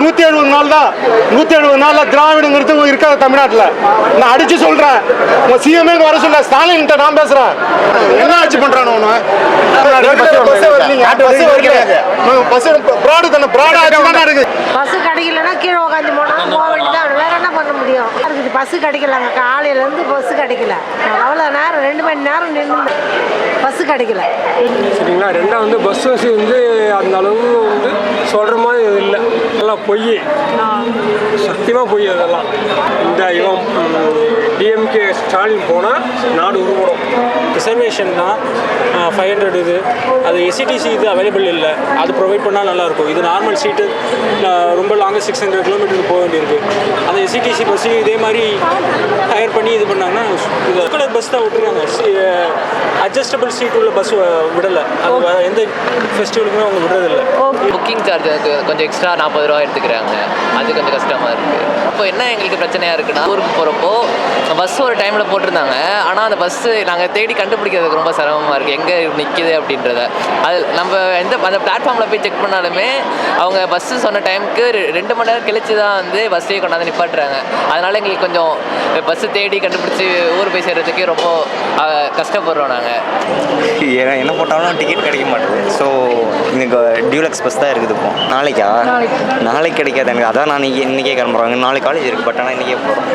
170 நாள் தான். 170 நாள்ல திராவிடங்கிறது இருக்காது தமிழ்நாட்டில். நான் அடிச்சு சொல்றேன், உங்க சிஎம்ஏ வர சொல்ல ஸ்டாலின் நான் பேசுறேன். என்ன ஆட்சி பண்றானு ஒண்ணு பஸ் கிடைக்கலன்னா கீழே உட்காந்து போனா போக வேண்டியதான். வேற என்ன பண்ண முடியும்? பஸ் கிடைக்கலங்க, காலையில இருந்து பஸ் கிடைக்கல. அவ்வளோ நேரம் 2 மணி நேரம் நின்று பஸ் கிடைக்கல. சரிங்களா. ரெண்டாவது வந்து பஸ் வசதி வந்து அந்த அளவு வந்து சொல்கிற மாதிரி இல்லை, எல்லாம் பொய், சத்தியமாக பொய். அதெல்லாம் இந்த இவன் டிஎம்கே ஸ்டாலின் போனால் நாடு உருவடும். ரிசர்வேஷன் தான் 500 இது, அது எஸ்சிடிசி இது அவைலபிள் இல்லை, அது ப்ரொவைட் பண்ணால் நல்லாயிருக்கும். இது நார்மல் சீட்டு ரொம்ப லாங்காக 600 கிலோமீட்டருக்கு போக வேண்டியிருக்கு. அந்த எஸ்சிடிசி பஸ்ஸு இதே மாதிரி ஹையர் பண்ணி இது பண்ணாங்கன்னா இது கலர் பஸ் தான் விட்டுருக்காங்க. அட்ஜஸ்டபிள் சீட் உள்ள பஸ் விடலை, அது எந்த ஃபெஸ்டிவலுக்குமே அவங்க விடுறதில்லை. புக்கிங் சார்ஜ் கொஞ்சம் எக்ஸ்ட்ரா 40 ரூபா எடுத்துக்கிறாங்க, அது கொஞ்சம் கஷ்டமாக இருக்குது. இப்போ என்ன எங்களுக்கு பிரச்சனையாக இருக்குன்னா, ஊருக்கு போகிறப்போ பஸ் ஒரு டைமில் போட்டிருந்தாங்க, ஆனால் அந்த பஸ்ஸு நாங்கள் தேடி கண்டுபிடிக்கிறதுக்கு ரொம்ப சிரமமாக இருக்குது, எங்கே நிற்கிது அப்படின்றத. அது நம்ம அந்த பிளாட்ஃபார்மில் போய் செக் பண்ணாலுமே அவங்க பஸ்ஸு சொன்ன டைமுக்கு 2 மணி நேரம் கழிச்சு தான் வந்து பஸ்ஸையே கொண்டாந்து நிப்பாட்டுறாங்க. அதனால் எங்களுக்கு கொஞ்சம் பஸ்ஸு தேடி கண்டுபிடிச்சி ஊர் போய் சேர்கிறதுக்கே ரொம்ப கஷ்டப்படுறோம் நாங்கள். என்ன போட்டாலும் டிக்கெட் கிடைக்க மாட்டேது. ஸோ எனக்கு டியூலக்ஸ் பஸ் தான் இருக்குது. இப்போ நாளைக்கு கிடைக்காது எனக்கு. அதான் நான் இன்றைக்கே கிளம்புறாங்க. நாளைக்கு காலேஜ் இருக்குது, பட் ஆனால் இன்றைக்கே போகிறோம்.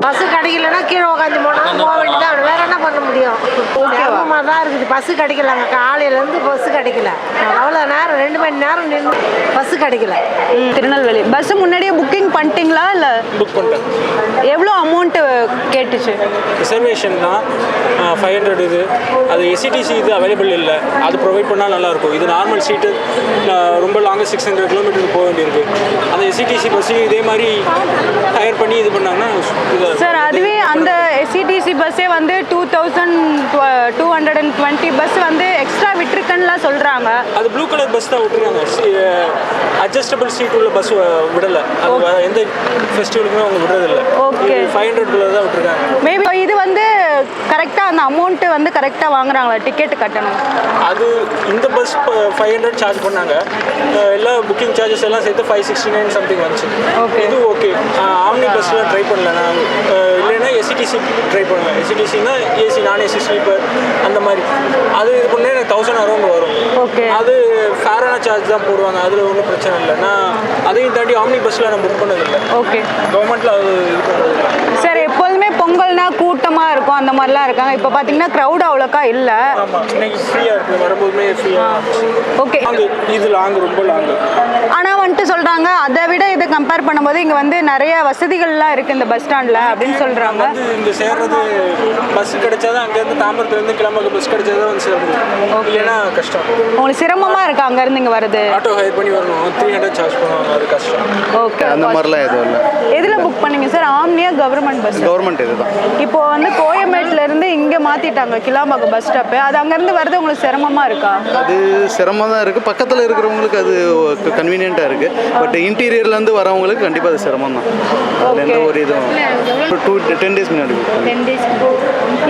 பஸ் கிடைக்கலன்னா கீழே உட்காந்து போனா போக வேண்டியதான். வேற என்ன பண்ண முடியும்? சிரமமாக தான் இருக்குது. பஸ் கிடைக்கலங்க, காலையில இருந்து பஸ் கிடைக்கல. அவ்வளோ நேரம் 2 மணி நேரம் நின்று பஸ் கிடைக்கல. திருநெல்வேலி பஸ் முன்னாடியே புக்கிங் பண்ணிட்டீங்களா? இல்லை புக் பண்ணிட்டேன். எவ்வளோ அமௌண்ட்டு கேட்டுச்சு? ரிசர்வேஷன் தான் 500 இது, அது எஸ்சிடிசி இது அவைலபிள் இல்லை, அது ப்ரொவைட் பண்ணால் நல்லாயிருக்கும். இது நார்மல் சீட்டு ரொம்ப லாங்காக 600 கிலோமீட்டருக்கு போக வேண்டியிருக்கு. அந்த எஸ்சிடிசி பஸ்ஸு இதே மாதிரி ஹையர் பண்ணி இது பண்ணாங்கன்னா இது சார், அதுவே அந்த எஸ்சிடிசி பஸ்ஸே வந்து 2220 பஸ் வந்து எக்ஸ்ட்ரா விட்டுருக்குன்னுலாம் சொல்கிறாங்க. அது ப்ளூ கலர் பஸ் தான் விட்டுருக்காங்க. அட்ஜஸ்டபிள் சீட் உள்ள பஸ் விடலை, அது எந்த ஃபெஸ்டிவலுக்குமே அவங்க விடுறதில்லை. ஓகே, 500 தான் விட்டுருக்காங்க. மேபி இது வந்து கரெக்டாக அந்த அமௌண்ட்டு வந்து கரெக்டாக வாங்குறாங்களா? டிக்கெட் கட்டணும் அது இந்த பஸ் 500 சார்ஜ் பண்ணாங்க. எல்லா புக்கிங் சார்ஜஸ் எல்லாம் சேர்த்து 569 சம்திங் வந்துச்சு. ஓகே, இது ஓகே. ஆம்னி பஸ்லாம் ட்ரை பண்ணல நான். இல்லைன்னா எஸ்சிடிசி ட்ரை பண்ணுவேன். எஸ்சிடிசின்னா ஏசி நான் ஏசி ஸ்லீப்பர் அந்த மாதிரி. அது இது பண்ணே எனக்கு 1000 அரௌண்ட் வரும். ஓகே, அது ஃபேரான சார்ஜ் தான் போடுவாங்க, அதில் ஒன்றும் பிரச்சனை இல்லை. நான் அதையும் தாண்டி ஆம்னி பஸ்ஸில் நான் புக் பண்ணதில்லை. ஓகே, கவர்மெண்ட்டில் அது இது பண்ணுறது. சார், எப்போதுமே பொங்கல்னா கூட்டமாக இருக்கும், அந்த மாதிரிலாம் இருக்காங்க. இப்போ பார்த்தீங்கன்னா க்ரௌட் அவ்வளோக்கா இல்லை. ஆமாம், இன்னைக்கு ஃப்ரீயாக இருக்குது, வரும்போதுமே ஃப்ரீயாக. ஓகே, இது லாங், ரொம்ப லாங். ஆனால் வந்துட்டு சொல்கிறாங்க, அதை விட இதை கம்பேர் பண்ணும்போது இங்கே வந்து நிறைய வசதிகள்லாம் இருக்குது இந்த பஸ் ஸ்டாண்டில் அப்படின்னு சொல்கிறாங்க. இங்கே சேர்றது பஸ் கிடைச்சாதான், அங்கேருந்து தாம்பரத்துலேருந்து கிளம்புற பஸ் கிடைச்சாதான் வந்து சேர்றது, இல்லைன்னா கஷ்டம். உங்களுக்கு சிரமமாக இருக்கா அங்கேருந்து இங்கே வருது? ஆட்டோ ஹையர் பண்ணி வரணும், 300 சார்ஜ் பண்ணுவாங்க, அது கஷ்டம். ஓகே, அந்த மாதிரிலாம் எதுவும் இல்லை. எதில் புக் பண்ணீங்க சார்? ஆம்னியா கவர்மெண்ட் பஸ்? கவர்மெண்ட் இதுதான். இப்போ வந்து கோயம்பேட்டிலேருந்து இங்கே மாற்றிட்டாங்க கிளாம்பாக்கம் பஸ் ஸ்டாப்பு. அது அங்கேருந்து வரது உங்களுக்கு சிரமமாக இருக்கா? அது சிரமமாக தான் இருக்குது. பக்கத்தில் இருக்கிறவங்களுக்கு அது கன்வீனியண்ட்டாக இருக்குது. பட் இன்டீரியர்லேருந்து வரவங்களுக்கு கண்டிப்பாக அது சிரமம் தான். அதில் எந்த ஒரு இதுவும் 10 days முன்னாடி.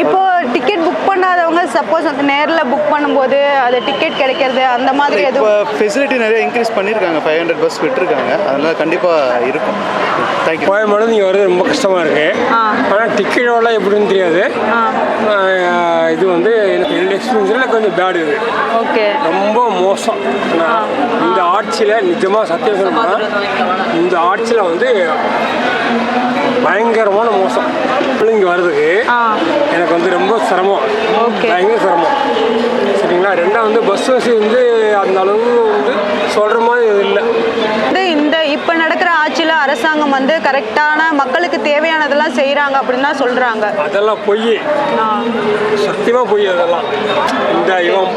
இப்போ டிக்கெட் புக் பண்ணாதவங்க சப்போஸ் வந்து நேரில் புக் பண்ணும்போது அது டிக்கெட் கிடைக்கிறது அந்த மாதிரி இப்போ எதுவும் ஃபெசிலிட்டி நிறைய இன்க்ரீஸ் பண்ணியிருக்காங்க. 500 பஸ் விட்டுருக்காங்க, அதனால் கண்டிப்பாக இருக்கும். தேங்க்யூ. கோயம்பேடு நீங்கள் வருது ரொம்ப கஷ்டமாக இருக்குது. ஆனால் டிக்கெட்டோடலாம் எப்படின்னு தெரியாது. இது வந்து என்னோட எக்ஸ்பீரியன்ஸில் கொஞ்சம் பேடு. இது ஓகே, ரொம்ப மோசம். இந்த ஆட்சியில் நிஜமாக சத்தியம் சொல்லணும்னா இந்த ஆட்சியில் வந்து பயங்கரமான மோசம். இங்கே வர்றதுக்கு எனக்கு வந்து ரொம்ப சிரமம், பயங்கர சிரமம். சரிங்களா. ரெண்டாவது வந்து பஸ் வசதி வந்து அந்த அளவு வந்து சொல்கிற மாதிரி இல்லை. இந்த இப்போ நடக்கிற ஆட்சியில் அரசாங்கம் வந்து கரெக்டான மக்களுக்கு தேவையானதெல்லாம் செய்கிறாங்க அப்படின்னு தான் சொல்கிறாங்க. அதெல்லாம் பொய், சத்தியமாக பொய். அதெல்லாம் இந்த இவன்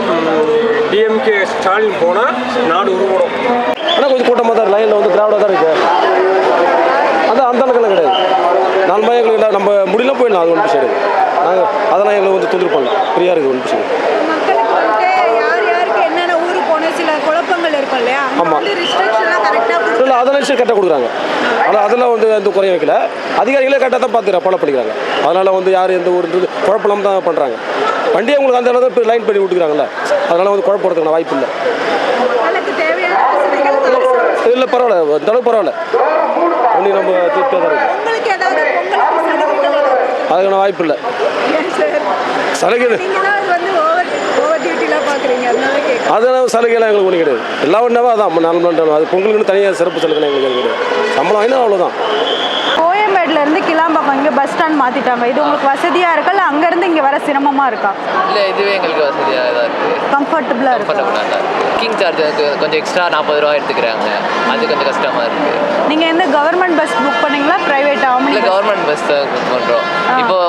டிஎம்கே ஸ்டாலின் போனால் நாடு உருவடும். ஆனால் கொஞ்சம் கூட்டமாக தான் லைனில் வந்து கிராவடாக தான் இருக்குது. அதான் அந்த அளவுக்கு கிடையாது. 4 மணி எங்களுக்கு நம்ம முடியல போயிடலாம், அது ஒன்று விஷயம். நாங்கள் அதெல்லாம் எங்களுக்கு வந்து தொந்தரவு பண்ணலாம், ஃப்ரீயாக இருக்குது ஒன்று விஷயம். மக்களுக்கு வந்துட்டு யார் யாருக்கு என்னென்ன ஊருக்கு போன சில குழப்பங்கள் இருக்கும் இல்லையா? ஆமாம், ரிஸ்ட்ரிக்ஷன்லாம் கரெக்டாக இல்லை அதெல்லாம் விஷயம் கரெக்டாக கொடுக்குறாங்க. ஆனால் அதெல்லாம் வந்து எந்த குறைய வைக்கல. அதிகாரிகளே கரெக்டாக தான் பார்த்துக்கிறேன், ஃபாலோ பண்ணிக்கிறாங்க. அதனால் வந்து யார் எந்த ஊர் குழப்பம் தான் பண்ணுறாங்க. வண்டியை உங்களுக்கு அந்த அளவுக்கு லைன் பண்ணி விட்டுக்கிறாங்கல்ல, அதனால் வந்து குழப்பறதுக்கான வாய்ப்பு இல்லை. இல்லை பரவாயில்ல, இந்த அளவுக்கு பரவாயில்ல. ஒன்றும் நம்ம திருப்தியாக தான் இருக்குது. உங்களுக்கு ஏதாவது பொங்கலுக்கு சலுகைகள் ஏதாவது? அதுக்கான வாய்ப்பு இல்லை. ஏன் சார்? சலுகை நீங்க தான் வந்து ஓவர் டியூட்டிலாம் பார்க்குறீங்க, அதனால கேட்குறேன். அதெல்லாம் சலுகைலாம் எங்களுக்கு ஒன்றும் கிடையாது. எல்லா ஒன்றாவே அதான் நார்மலாக. அது பொங்கலுக்குன்னு தனியாக சிறப்பு சலுகை எங்களுக்கு எதுவும் கிடையாது. சம்பளம் வாங்கினா அவ்வளோதான். கோயம்பேடுல இருந்து கிளாம்பாக்கம் இங்கே பஸ் ஸ்டாண்ட் மாற்றிட்டாங்க. இது உங்களுக்கு வசதியாக இருக்கா இல்லை அங்கேருந்து இங்கே வர சிரமமாக இருக்கா? இல்லை இதுவே எங்களுக்கு வசதியாக தான் இருக்குது, கம்ஃபர்டபுளாக இருக்கும். கம்ஃபர்டபுளாக தான் இருக்குது. புக்கிங் சார்ஜ் கொஞ்சம் எக்ஸ்ட்ரா 40 ரூபா எடுத்துக்கிறாங்க, அது கொஞ்சம் கஷ்டமாக இருக்குது. நீங்கள் எந்த கவர்மெண்ட் பஸ் புக் பண்ணீங்களா ப்ரைவேட்டா? இல்லை கவர்மெண்ட் பஸ் தான் புக் பண்ணுறோம். இப்போது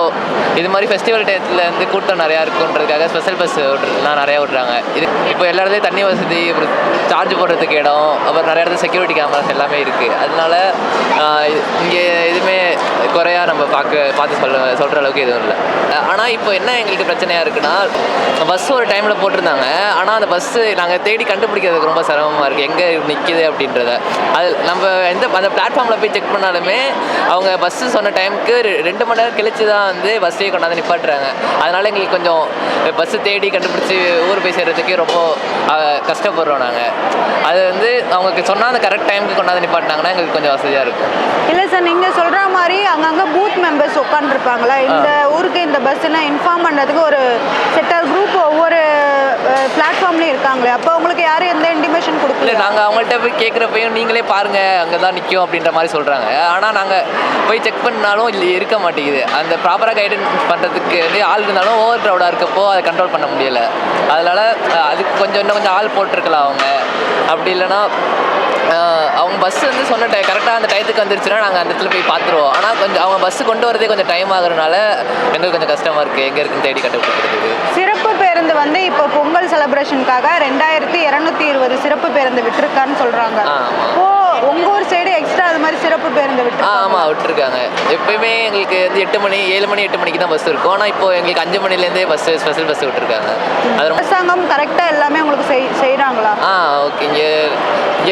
இது மாதிரி ஃபெஸ்டிவல் டயத்தில் வந்து கூட்டம் நிறையா இருக்குன்றதுக்காக ஸ்பெஷல் பஸ் விட்றதுலாம் நிறையா விட்றாங்க. இது இப்போ எல்லா இடத்துலையும் தண்ணி வசதி, அப்புறம் சார்ஜ் போடுறதுக்கு இடம், அப்புறம் நிறைய இடத்துல செக்யூரிட்டி கேமராஸ் எல்லாமே இருக்குது. அதனால இங்கே எதுவுமே குறையா நம்ம பார்த்து சொல்கிற அளவுக்கு எதுவும் இல்லை. ஆனால் இப்போ என்ன எங்களுக்கு பிரச்சனையாக இருக்குன்னா, பஸ் ஒரு டைமில் போட்டிருந்தாங்க, ஆனால் அந்த பஸ்ஸு நாங்கள் தேடி கண்டுபிடிக்கிறதுக்கு ரொம்ப சிரமமாக இருக்குது, எங்கே நிற்கிது அப்படின்றத. அது நம்ம அந்த பிளாட்ஃபார்மில் போய் செக் பண்ணாலுமே அவங்க பஸ்ஸு சொன்ன டைமுக்கு 2 மணி நேரம் கழிச்சு தான் வந்து பஸ்ஸையே கொண்டாந்து நிப்பாட்டுறாங்க. அதனால் எங்களுக்கு கொஞ்சம் பஸ்ஸு தேடி கண்டுபிடிச்சி ஊர் போய் சேர்கிறதுக்கே ரொம்ப கஷ்டப்படுறோம் நாங்கள். அது வந்து அவங்க சொன்னால் அந்த கரெக்ட் டைமுக்கு கொண்டாந்து நிப்பாட்டினாங்கன்னா எங்களுக்கு கொஞ்சம் வசதியாக இருக்கும். இல்லை சார், நீங்கள் சொல்கிற மாதிரி அங்கங்கே பூத் மெம்பர்ஸ் உட்காந்துருப்பாங்களா? இந்த ஊருக்கு இந்த பஸ்ஸுலாம் இன்ஃபார்ம் பண்ணுறதுக்கு ஒரு செட்டர் குரூப் ஒவ்வொரு பிளாட்ஃபார்ம்லேயும் இருக்காங்களே, அப்போ உங்களுக்கு யாரும் எந்த இன்டிமேஷன் இல்லை கொடுக்கல? நாங்கள் அவங்கள்ட்ட போய் கேட்குறப்பையும் நீங்களே பாருங்கள் அங்கே தான் நிற்கும் அப்படின்ற மாதிரி சொல்கிறாங்க. ஆனால் நாங்கள் போய் செக் பண்ணாலும் இல்லை இருக்க மாட்டேங்குது. அந்த ப்ராப்பராக கைடன்ஸ் பண்ணுறதுக்கு வந்து ஆள் இருந்தாலும் ஓவர் க்ரௌடாக இருக்கப்போ அதை கண்ட்ரோல் பண்ண முடியலை. அதனால் அதுக்கு இன்னும் கொஞ்சம் ஆள் போட்டிருக்கலாம் அவங்க. அப்படி இல்லைன்னா அவங்க பஸ் வந்து சொன்ன கரெக்டாக அந்த டயத்துக்கு வந்துருச்சுன்னா நாங்கள் அந்த இடத்துல போய் பார்த்துருவோம். ஆனால் கொஞ்சம் அவங்க பஸ்ஸு கொண்டு வரதே கொஞ்சம் டைம் ஆகுறதுனால எங்களுக்கு கொஞ்சம் கஷ்டமாக இருக்குது எங்கே இருக்குன்னு தேடி கண்டுபிடிக்கிறதுக்கு. சிறப்பு பேருந்து வந்து இப்போ பொங்கல் செலிப்ரேஷனுக்காக 2220 சிறப்பு பேருந்து விட்டுருக்கான்னு சொல்கிறாங்க. ஓ, உங்கள் ஊர் சைடு எக்ஸ்ட்ரா அது மாதிரி சிறப்பு பேருந்து விட்டு? ஆமாம் விட்டுருக்காங்க. எப்பயுமே எங்களுக்கு வந்து 7 மணி 8 மணிக்கு தான் பஸ் இருக்கும். ஆனால் இப்போ எங்களுக்கு 5 மணிலேருந்தே ஸ்பெஷல் பஸ் விட்டுருக்காங்க. அது அரசாங்கம் கரெக்டாக எல்லாமே உங்களுக்கு செய்கிறாங்களா? ஓகே. இங்கே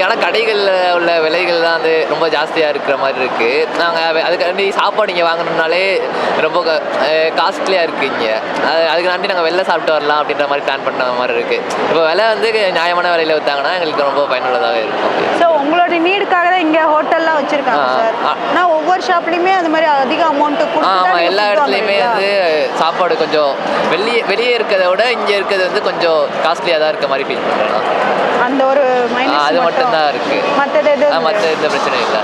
ஆனால் கடைகளில் உள்ள விலைகள் தான் வந்து ரொம்ப ஜாஸ்தியாக இருக்கிற மாதிரி இருக்குது. நாங்கள் அதுக்காண்டி சாப்பாடு இங்கே வாங்கணும்னாலே ரொம்ப காஸ்ட்லியாக இருக்குது இங்கே. அதுக்கு நாண்டி நாங்கள் வெளில சாப்பிட்டு வரலாம் அப்படின்ற மாதிரி பிளான் பண்ண மாதிரி இருக்குது. இப்போ விலை வந்து நியாயமான விலையில் விற்றாங்கன்னா எங்களுக்கு ரொம்ப பயனுள்ளதாக இருக்கும். ஸோ உங்களோட நீடுக்காக தான் இங்கே ஹோட்டல்லாம் வச்சுருக்காங்க சார். ஆனால் ஒவ்வொரு ஷாப்லேயுமே அது மாதிரி அதிக அமௌண்ட்டு ஆமாம், எல்லா இடத்துலையுமே வந்து சாப்பாடு கொஞ்சம் வெளியே இருக்கிறத விட இங்கே இருக்கிறது வந்து கொஞ்சம் காஸ்ட்லியாக தான் இருக்க மாதிரி ஃபீல் பண்ணுறேன். அந்த ஒரு மைனஸ் அது மட்டும்தான் இருக்குது, மற்றது எது மற்ற எந்த பிரச்சனையும் இல்லை.